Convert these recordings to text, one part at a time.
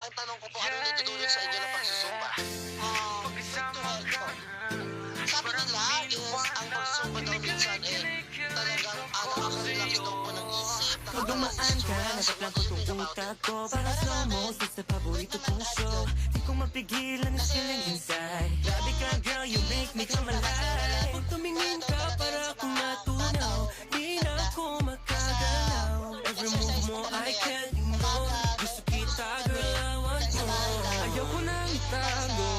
Ang tanong ko po, ano natutulong sa inyo ng pagsusumba? Mental health po. Sabi nila is ang pagsumba daw minsan talagang nakaka-relax daw po ng isip. Pag dumaan ka, nataplang ko tong utak ko. Para slow motion sa paborito kong show. Di ko mapigilan ang feeling inside. Grabe ka girl, you make me come alive. Pag tumingin ka, para akong natunaw. Di na ako makagalaw. Every move mo, I can't ignore. Gusto kita, girl, I want more. Ayaw ko nang itago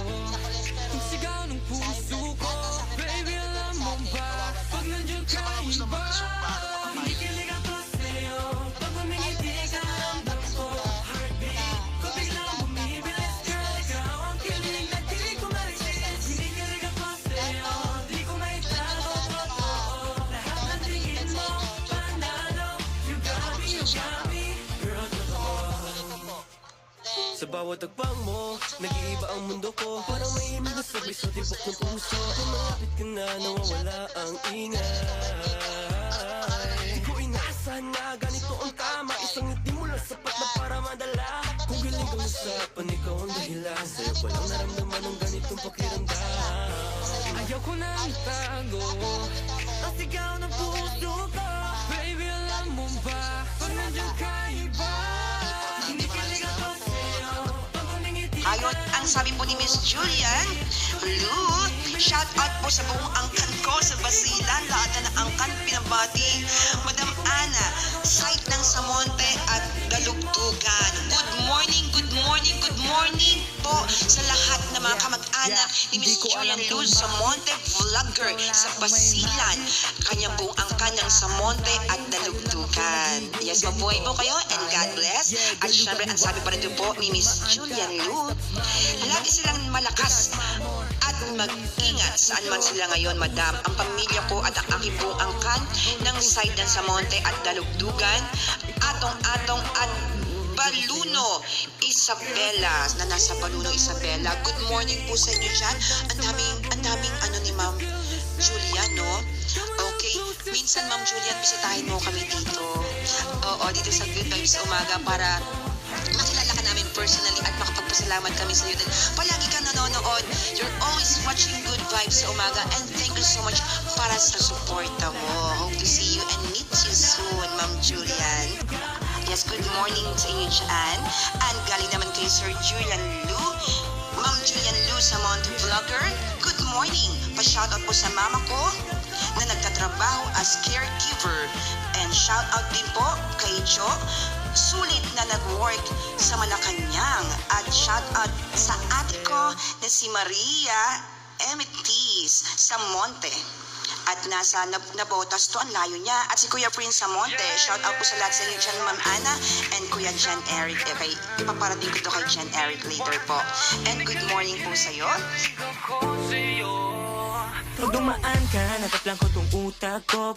ang sigaw ng puso ko. Baby, alam mo ba? Pag nandiyan ka, iba. Kinikilig ako sa'yo. Pag humingiti ka, ramdam ko. Heartbeat ko biglang bumibilis. Girl, ikaw ang kilig na di ko ma-resist. Kinikilig ako sa'yo. Di ko maitago totoo. Lahat ng tingin mo, panalo. You got me, girl, totoo. Sa bawat tagpang mo, nag-iiba ang mundo ko. Parang may imig na sabay sa tibok ng puso. Kung malapit ka na, nawawala ang ingay. Di ko inaasahan na ganito ang tama. Isang ngiti mo lang sapat na para madala. Kung galing kang usapan, ikaw ang dahilan. Sa'yo ko lang naramdaman ang ganitong pakiramdam. Ayaw ko na itago ang sigaw ng puso ko. Baby, alam mo ba? Pag nandiyan ka, iba. Kinikilig ako sa'yo. Pag humingiti ka. Ayon ang sabi po ni Miss Julian Lu, shout out po sa buong angkan ko sa Basilan. Lahat na ng angkan pinabati. Madam Ana, site ng Samonte at Dalugtugan. Good morning, good morning, good morning po sa lahat ng mga kamag-anak ni Miss Julian Lu Samonte Vlogger sa Basilan. Kanyang buong angkan ng Samonte at Dalugtugan. Yes, mabuhay po kayo and God bless. At syempre, ang sabi pa rin po ni Miss Julian Lu, lagi silang malakas at mag-ingat saan man sila ngayon, madam. Ang pamilya ko at ang aking buong angkan ng side ng Samonte at Dalugdugan, Atong-Atong at Baluno Isabela, na nasa Baluno Isabela. Good morning po sa inyo dyan. Ang daming ano ni Ma'am Julian, no? Okay, minsan Ma'am Julian, bisitahin mo kami dito. Oo, dito sa Good Vibes sa umaga para makilala ka namin personally at makapagpasalamat kami sa iyo. Palagi kang nanonood. You're always watching Good Vibes sa umaga, and thank you so much para sa suporta mo. Hope to see you and meet you soon, Ma'am Julian. Yes, good morning sa inyo dyan. And galing naman kay Sir Julian Lu, Ma'am Julian Lu sa Monte Vlogger. Good morning. Pa-shoutout po sa mama ko na nagtatrabaho as caregiver. And shoutout din po kay Jo, sulit na nag-work sa Malacanang. At shoutout sa ate ko na si Maria Emitis sa Monte. At nasa Nabotas to, ang layo niya. At si Kuya Prince sa Monte. Shoutout po sa lahat sa inyo dyan, Ma'am Ana and Kuya Jan Eric. Okay, ipaparating ko to kay Jan Eric later po. And good morning po sa'yo. Pag dumaan ka, nataplang ko tong utak ko.